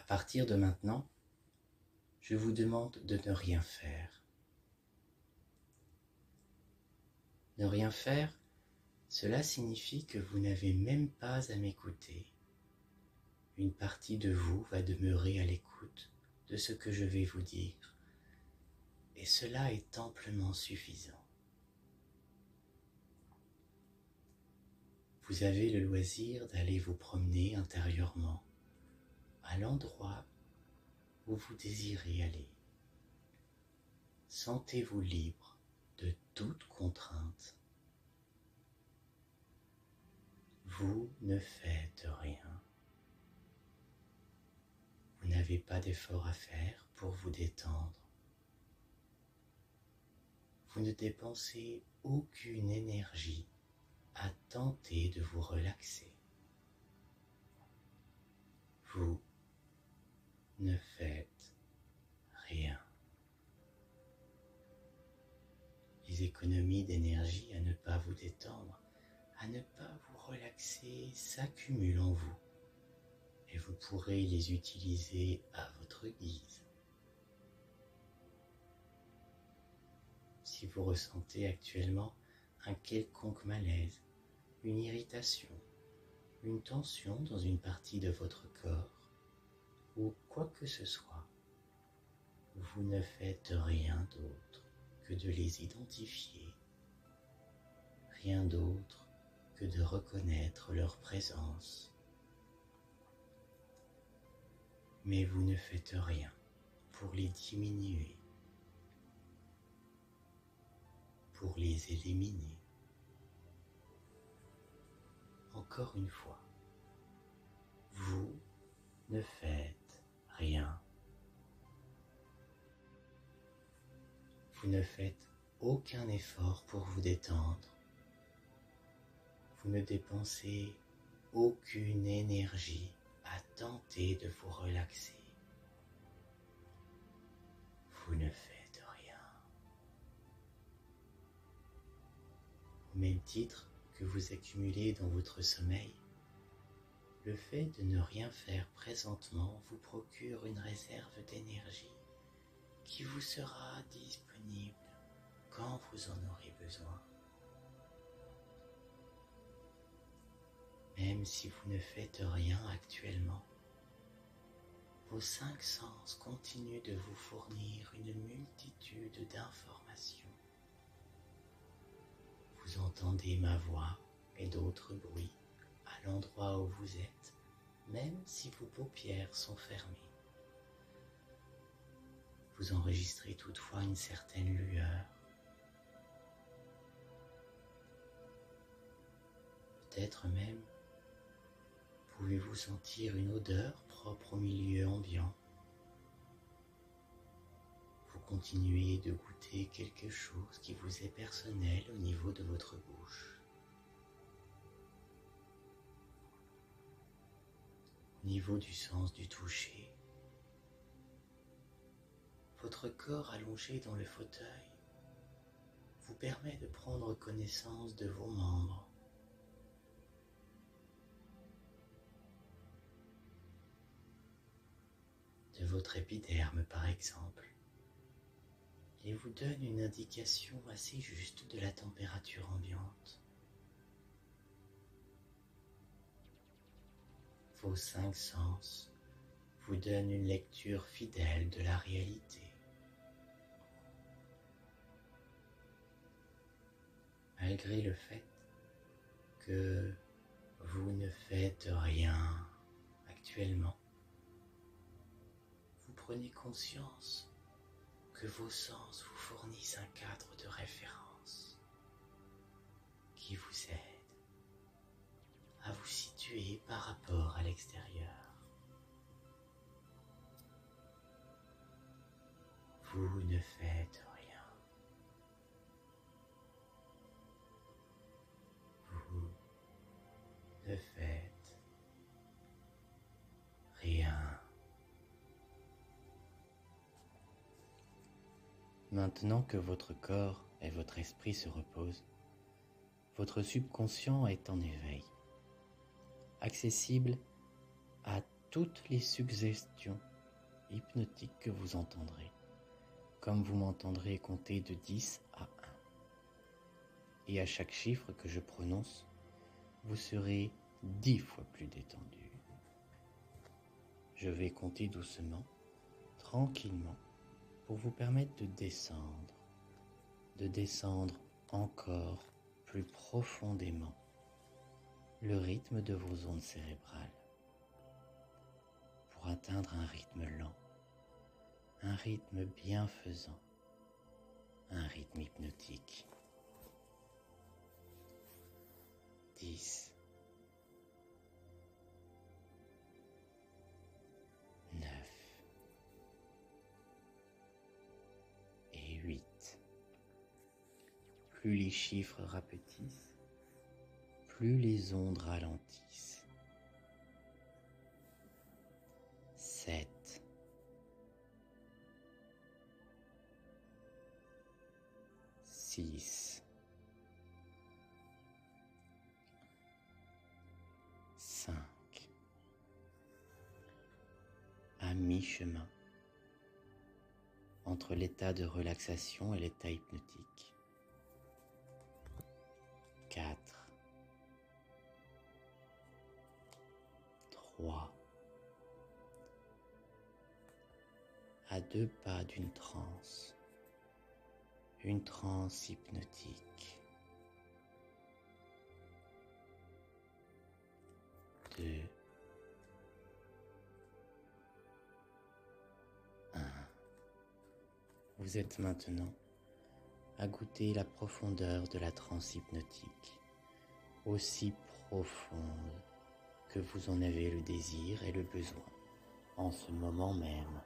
partir de maintenant, je vous demande de ne rien faire. Ne rien faire, cela signifie que vous n'avez même pas à m'écouter. Une partie de vous va demeurer à l'écoute de ce que je vais vous dire, et cela est amplement suffisant. Vous avez le loisir d'aller vous promener intérieurement à l'endroit où vous désirez aller. Sentez-vous libre de toute contrainte. Vous ne faites rien. Vous n'avez pas d'effort à faire pour vous détendre. Vous ne dépensez aucune énergie à tenter de vous relaxer. Vous ne faites rien. Les économies d'énergie à ne pas vous détendre, à ne pas vous relaxer s'accumulent en vous et vous pourrez les utiliser à votre guise. Si vous ressentez actuellement un quelconque malaise, une irritation, une tension dans une partie de votre corps ou quoi que ce soit, vous ne faites rien d'autre que de les identifier, rien d'autre que de reconnaître leur présence. Mais vous ne faites rien pour les diminuer, pour les éliminer. Encore une fois, vous ne faites rien. Vous ne faites aucun effort pour vous détendre. Vous ne dépensez aucune énergie à tenter de vous relaxer. Vous ne faites rien. Au même titre que vous accumulez dans votre sommeil, le fait de ne rien faire présentement vous procure une réserve d'énergie qui vous sera disponible quand vous en aurez besoin. Même si vous ne faites rien actuellement, vos 5 sens continuent de vous fournir une multitude d'informations. Vous entendez ma voix et d'autres bruits à l'endroit où vous êtes, même si vos paupières sont fermées. Vous enregistrez toutefois une certaine lueur. Peut-être même pouvez-vous sentir une odeur propre au milieu ambiant. Vous continuez de goûter quelque chose qui vous est personnel au niveau de votre bouche. Au niveau du sens du toucher, votre corps allongé dans le fauteuil vous permet de prendre connaissance de vos membres. De votre épiderme par exemple, et vous donne une indication assez juste de la température ambiante. Vos 5 sens vous donnent une lecture fidèle de la réalité. Malgré le fait que vous ne faites rien actuellement, vous prenez conscience que vos sens vous fournissent un cadre de référence qui vous aide à vous situer par rapport à l'extérieur. Vous ne faites rien. Vous ne faites rien. Maintenant que votre corps et votre esprit se reposent, votre subconscient est en éveil, accessible à toutes les suggestions hypnotiques que vous entendrez, comme vous m'entendrez compter de 10 à 1. Et à chaque chiffre que je prononce, vous serez 10 fois plus détendu. Je vais compter doucement, tranquillement, pour vous permettre de descendre encore plus profondément le rythme de vos ondes cérébrales pour atteindre un rythme lent, un rythme bienfaisant, un rythme hypnotique. 10, 9 et 8. Plus les chiffres rapetissent, plus les ondes ralentissent. 7, 6, 5, à mi-chemin entre l'état de relaxation et l'état hypnotique. 4, 3, à 2 pas d'une transe, une transe hypnotique. 2, 1. Vous êtes maintenant à goûter la profondeur de la transe hypnotique, aussi profonde que vous en avez le désir et le besoin en ce moment même.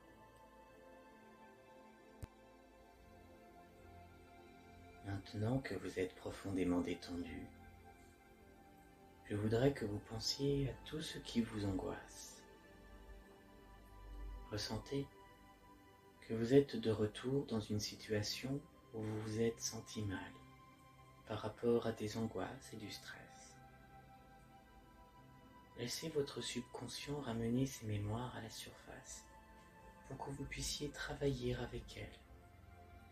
Maintenant que vous êtes profondément détendu, je voudrais que vous pensiez à tout ce qui vous angoisse. Ressentez que vous êtes de retour dans une situation où vous vous êtes senti mal par rapport à des angoisses et du stress. Laissez votre subconscient ramener ces mémoires à la surface pour que vous puissiez travailler avec elles.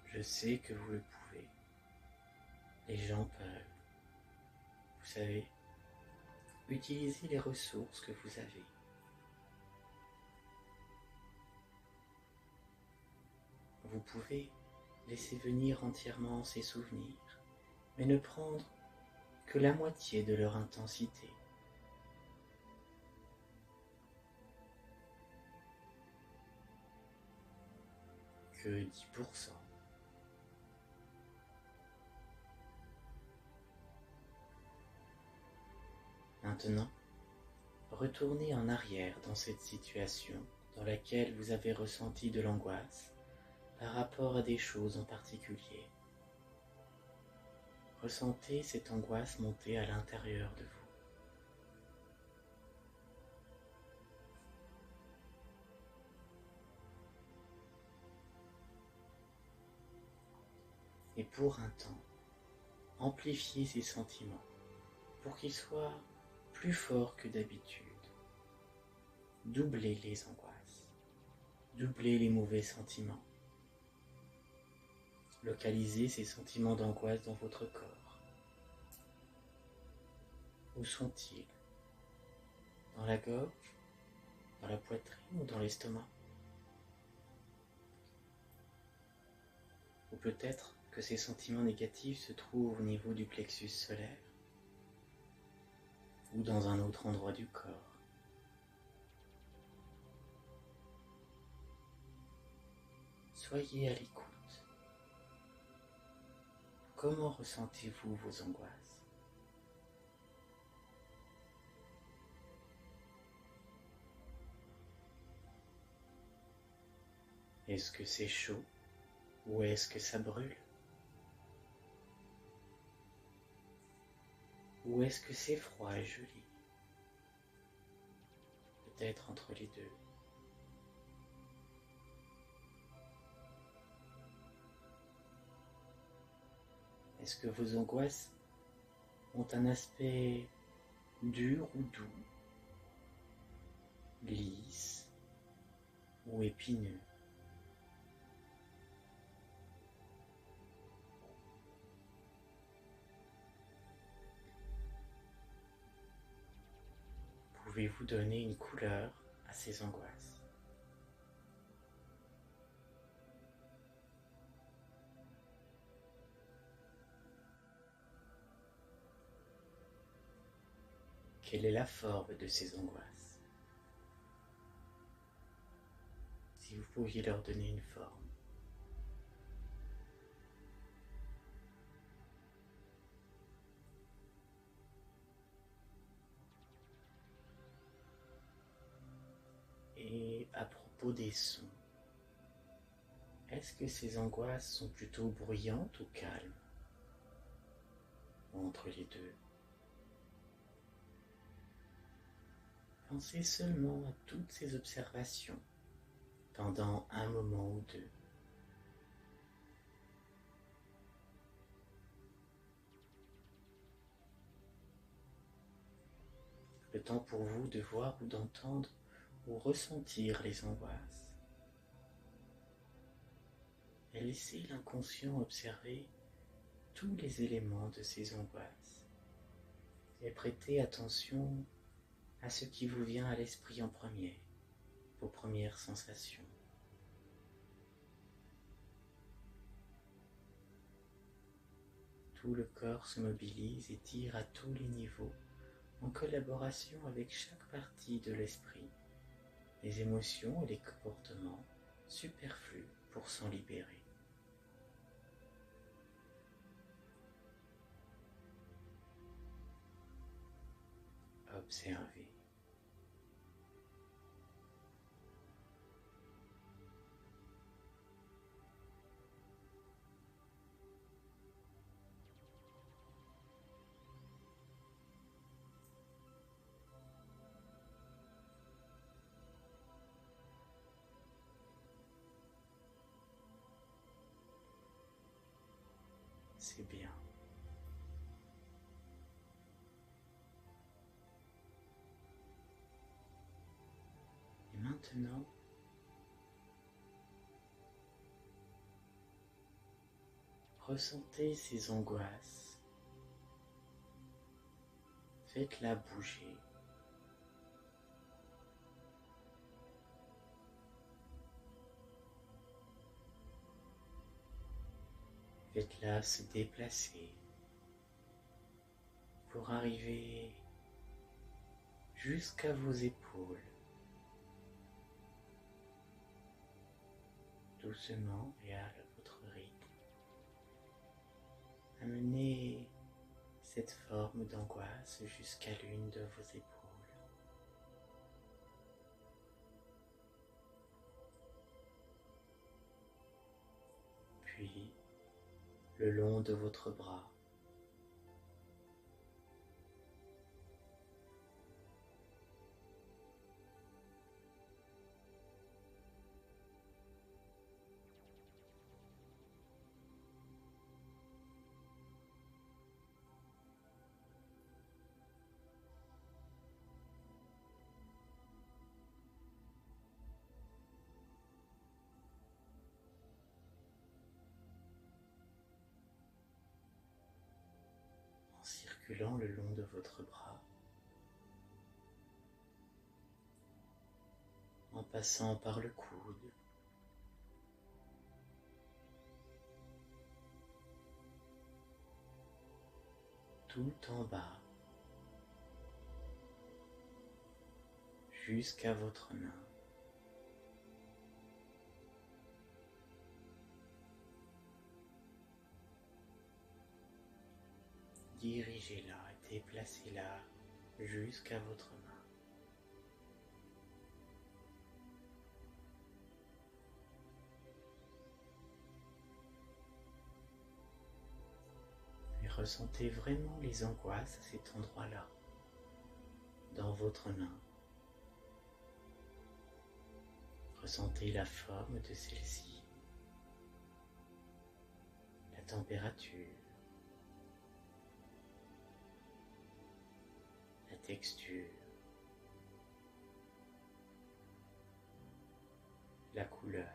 Je sais que vous le pouvez. Les gens peuvent. Vous savez, utilisez les ressources que vous avez. Vous pouvez laisser venir entièrement ces souvenirs, mais ne prendre que la moitié de leur intensité. Que 10%. Maintenant, retournez en arrière dans cette situation dans laquelle vous avez ressenti de l'angoisse par rapport à des choses en particulier. Ressentez cette angoisse monter à l'intérieur de vous. Et pour un temps, amplifiez ces sentiments pour qu'ils soient plus forts que d'habitude. Doublez les angoisses, doublez les mauvais sentiments. Localisez ces sentiments d'angoisse dans votre corps. Où sont-ils? Dans la gorge, dans la poitrine ou dans l'estomac? Ou peut-être que ces sentiments négatifs se trouvent au niveau du plexus solaire ou dans un autre endroit du corps. Soyez à l'écoute. Comment ressentez-vous vos angoisses? Est-ce que c'est chaud ou est-ce que ça brûle? Ou est-ce que c'est froid et joli? Peut-être entre les deux. Est-ce que vos angoisses ont un aspect dur ou doux, lisse ou épineux. Pouvez-vous donner une couleur à ces angoisses? Quelle est la forme de ces angoisses? Si vous pouviez leur donner une forme. Et à propos des sons, est-ce que ces angoisses sont plutôt bruyantes ou calmes? Ou entre les deux? Pensez seulement à toutes ces observations pendant un moment ou deux. Le temps pour vous de voir ou d'entendre ou ressentir les angoisses. Et laissez l'inconscient observer tous les éléments de ces angoisses. Et prêtez attention à ce qui vous vient à l'esprit en premier, vos premières sensations. Tout le corps se mobilise et tire à tous les niveaux, en collaboration avec chaque partie de l'esprit, les émotions et les comportements superflus pour s'en libérer. Observez. C'est bien. Et maintenant, ressentez ces angoisses. Faites-la bouger. Faites-la se déplacer pour arriver jusqu'à vos épaules, doucement et à votre rythme. Amenez cette forme d'angoisse jusqu'à l'une de vos épaules. Puis, le long de votre bras. En circulant le long de votre bras, en passant par le coude, tout en bas, jusqu'à votre main. Dirigez-la et déplacez-la jusqu'à votre main. Et ressentez vraiment les angoisses à cet endroit-là, dans votre main. Ressentez la forme de celle-ci, la température, la texture, la couleur.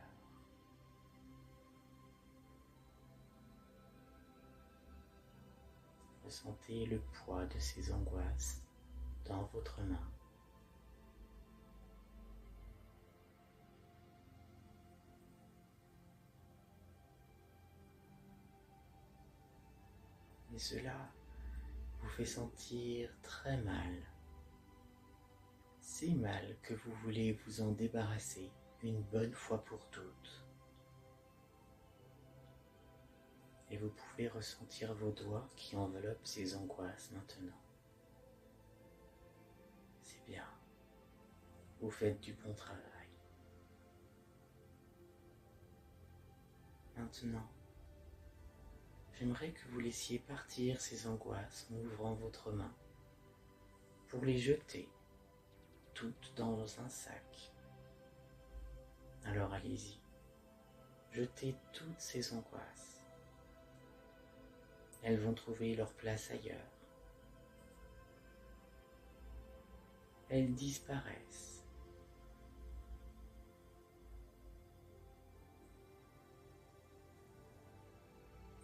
Ressentez le poids de ces angoisses dans votre main. Et cela vous fait sentir très mal. Si mal que vous voulez vous en débarrasser une bonne fois pour toutes. Et vous pouvez ressentir vos doigts qui enveloppent ces angoisses maintenant. C'est bien. Vous faites du bon travail. Maintenant, j'aimerais que vous laissiez partir ces angoisses en ouvrant votre main pour les jeter toutes dans un sac. Alors allez-y, jetez toutes ces angoisses. Elles vont trouver leur place ailleurs. Elles disparaissent.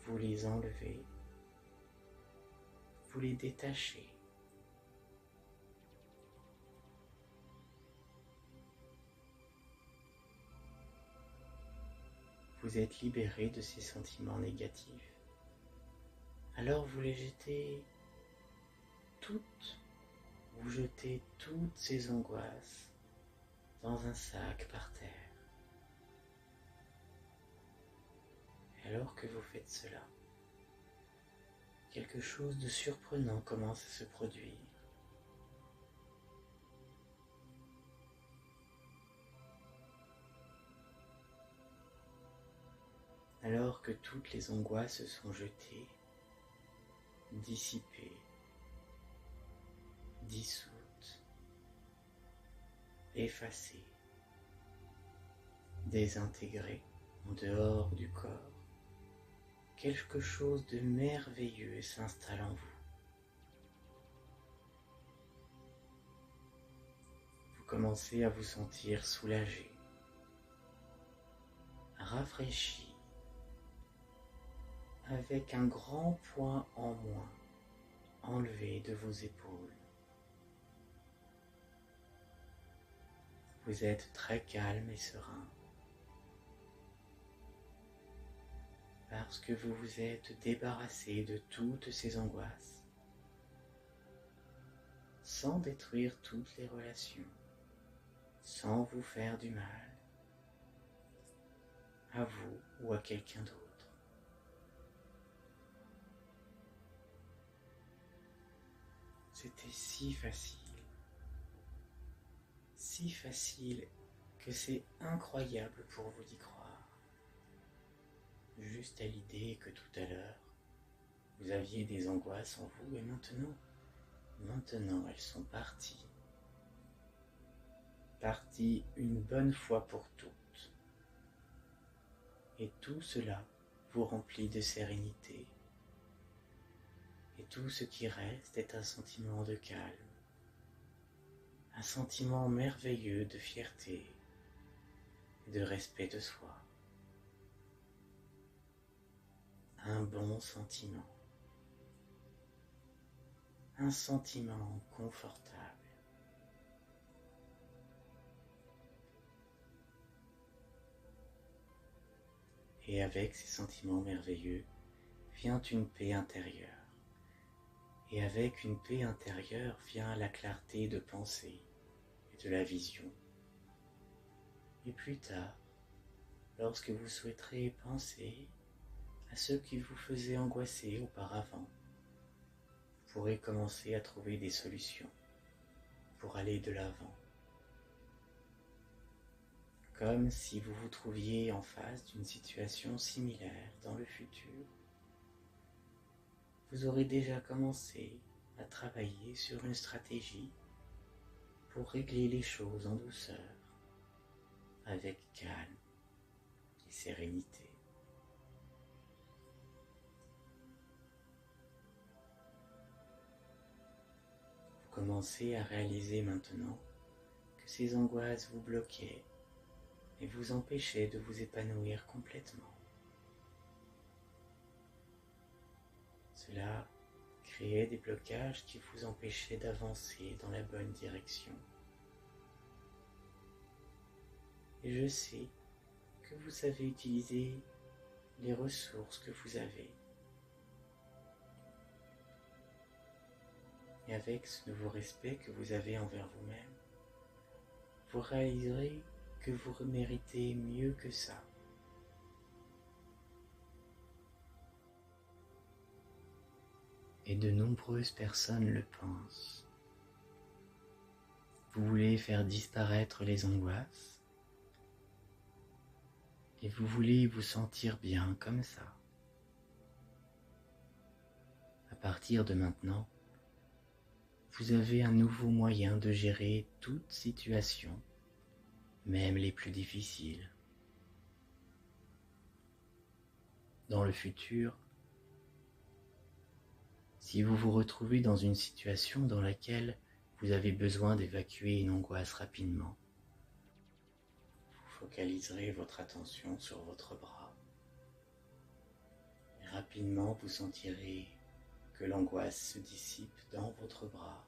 Vous les enlevez, vous les détachez. Vous êtes libéré de ces sentiments négatifs. Alors vous les jetez toutes. Vous jetez toutes ces angoisses dans un sac par terre. Et alors que vous faites cela, quelque chose de surprenant commence à se produire. Alors que toutes les angoisses sont jetées, dissipées, dissoutes, effacées, désintégrées en dehors du corps, quelque chose de merveilleux s'installe en vous. Vous commencez à vous sentir soulagé, rafraîchi, avec un grand poids en moins enlevé de vos épaules. Vous êtes très calme et serein parce que vous vous êtes débarrassé de toutes ces angoisses sans détruire toutes les relations, sans vous faire du mal à vous ou à quelqu'un d'autre. C'était si facile que c'est incroyable pour vous d'y croire. Juste à l'idée que tout à l'heure, vous aviez des angoisses en vous et maintenant elles sont parties. Parties une bonne fois pour toutes. Et tout cela vous remplit de sérénité. Et tout ce qui reste est un sentiment de calme, un sentiment merveilleux de fierté et de respect de soi. Un bon sentiment, un sentiment confortable. Et avec ces sentiments merveilleux vient une paix intérieure. Et avec une paix intérieure vient la clarté de pensée et de la vision. Et plus tard, lorsque vous souhaiterez penser à ce qui vous faisait angoisser auparavant, vous pourrez commencer à trouver des solutions pour aller de l'avant. Comme si vous vous trouviez en face d'une situation similaire dans le futur. Vous aurez déjà commencé à travailler sur une stratégie pour régler les choses en douceur, avec calme et sérénité. Vous commencez à réaliser maintenant que ces angoisses vous bloquaient et vous empêchait de vous épanouir complètement. Cela créait des blocages qui vous empêchaient d'avancer dans la bonne direction. Et je sais que vous savez utiliser les ressources que vous avez. Et avec ce nouveau respect que vous avez envers vous-même, vous réaliserez que vous méritez mieux que ça. Et de nombreuses personnes le pensent. Vous voulez faire disparaître les angoisses et vous voulez vous sentir bien comme ça. À partir de maintenant, vous avez un nouveau moyen de gérer toute situation, même les plus difficiles. Dans le futur, si vous vous retrouvez dans une situation dans laquelle vous avez besoin d'évacuer une angoisse rapidement, vous focaliserez votre attention sur votre bras. Et rapidement, vous sentirez que l'angoisse se dissipe dans votre bras,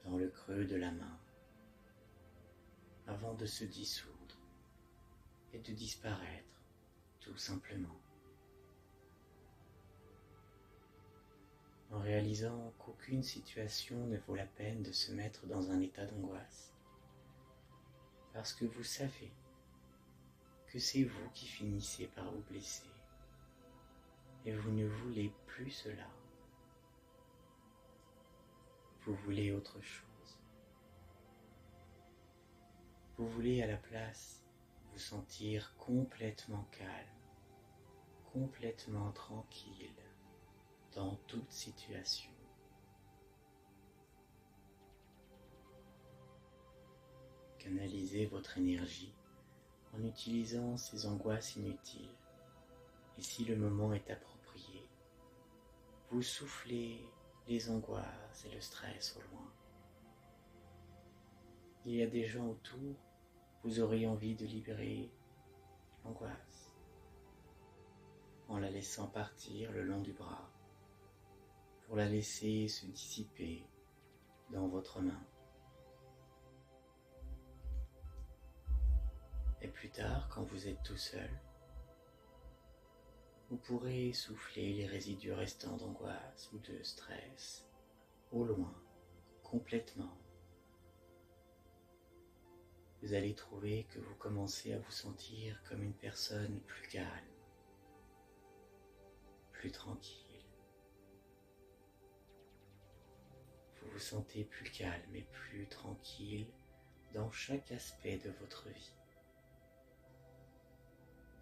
dans le creux de la main, avant de se dissoudre et de disparaître tout simplement. En réalisant qu'aucune situation ne vaut la peine de se mettre dans un état d'angoisse, parce que vous savez que c'est vous qui finissez par vous blesser, et vous ne voulez plus cela. Vous voulez autre chose. Vous voulez à la place vous sentir complètement calme, complètement tranquille dans toute situation. Canalisez votre énergie en utilisant ces angoisses inutiles. Et si le moment est approprié, vous soufflez les angoisses et le stress au loin. Il y a des gens autour, vous aurez envie de libérer l'angoisse en la laissant partir le long du bras, pour la laisser se dissiper dans votre main. Et plus tard, quand vous êtes tout seul, vous pourrez souffler les résidus restants d'angoisse ou de stress au loin, complètement. Vous allez trouver que vous commencez à vous sentir comme une personne plus calme, plus tranquille. Vous vous sentez plus calme et plus tranquille dans chaque aspect de votre vie.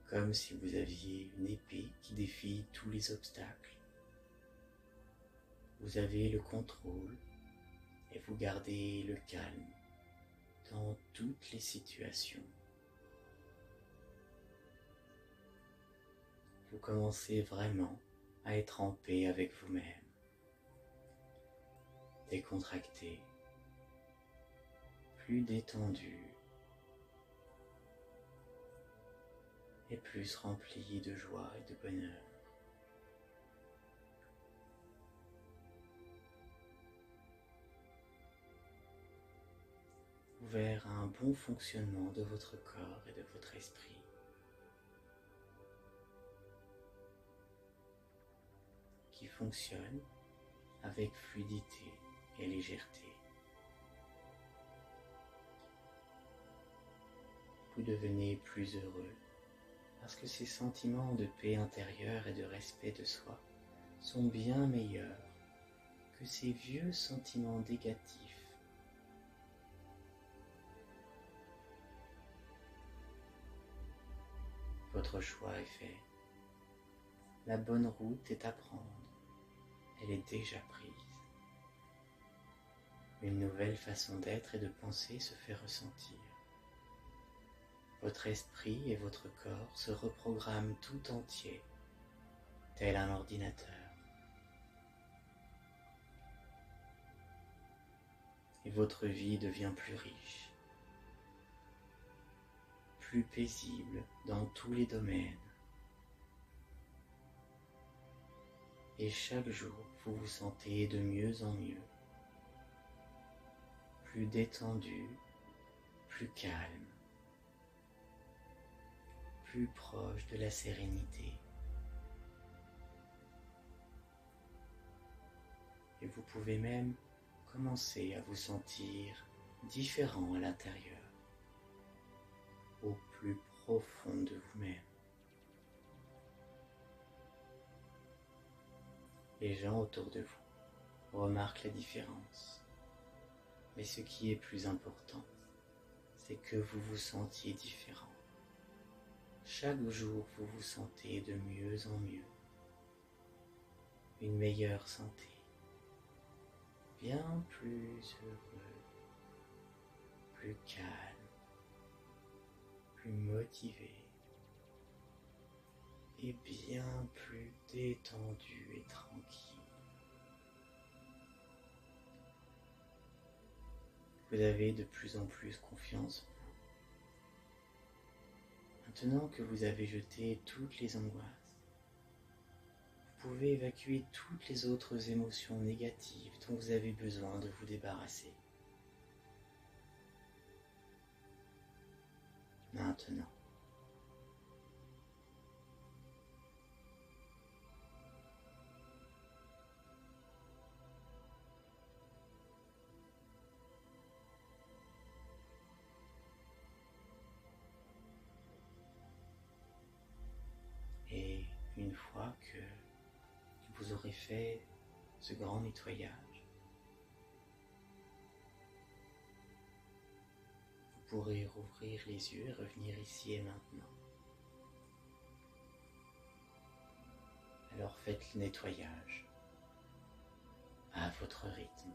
Comme si vous aviez une épée qui défie tous les obstacles. Vous avez le contrôle et vous gardez le calme dans toutes les situations. Vous commencez vraiment à être en paix avec vous-même, décontracté, plus détendu et plus rempli de joie et de bonheur. Vers un bon fonctionnement de votre corps et de votre esprit. Qui fonctionne avec fluidité et légèreté. Vous devenez plus heureux parce que ces sentiments de paix intérieure et de respect de soi sont bien meilleurs que ces vieux sentiments négatifs. Votre choix est fait. La bonne route est à prendre. Elle est déjà prise. Une nouvelle façon d'être et de penser se fait ressentir. Votre esprit et votre corps se reprogramment tout entier, tel un ordinateur. Et votre vie devient plus riche. plus paisible dans tous les domaines. Et chaque jour, vous vous sentez de mieux en mieux, plus détendu, plus calme, plus proche de la sérénité. Et vous pouvez même commencer à vous sentir différent à l'intérieur, au plus profond de vous-même. Les gens autour de vous remarquent la différence, mais ce qui est plus important, c'est que vous vous sentiez différent. Chaque jour, vous vous sentez de mieux en mieux, une meilleure santé, bien plus heureux, plus calme, plus motivé et bien plus détendu et tranquille. Vous avez de plus en plus confiance en vous. Maintenant que vous avez jeté toutes les angoisses, vous pouvez évacuer toutes les autres émotions négatives dont vous avez besoin de vous débarrasser. Maintenant, et une fois que vous aurez fait ce grand nettoyage, vous pourrez rouvrir les yeux et revenir ici et maintenant. Alors faites le nettoyage à votre rythme.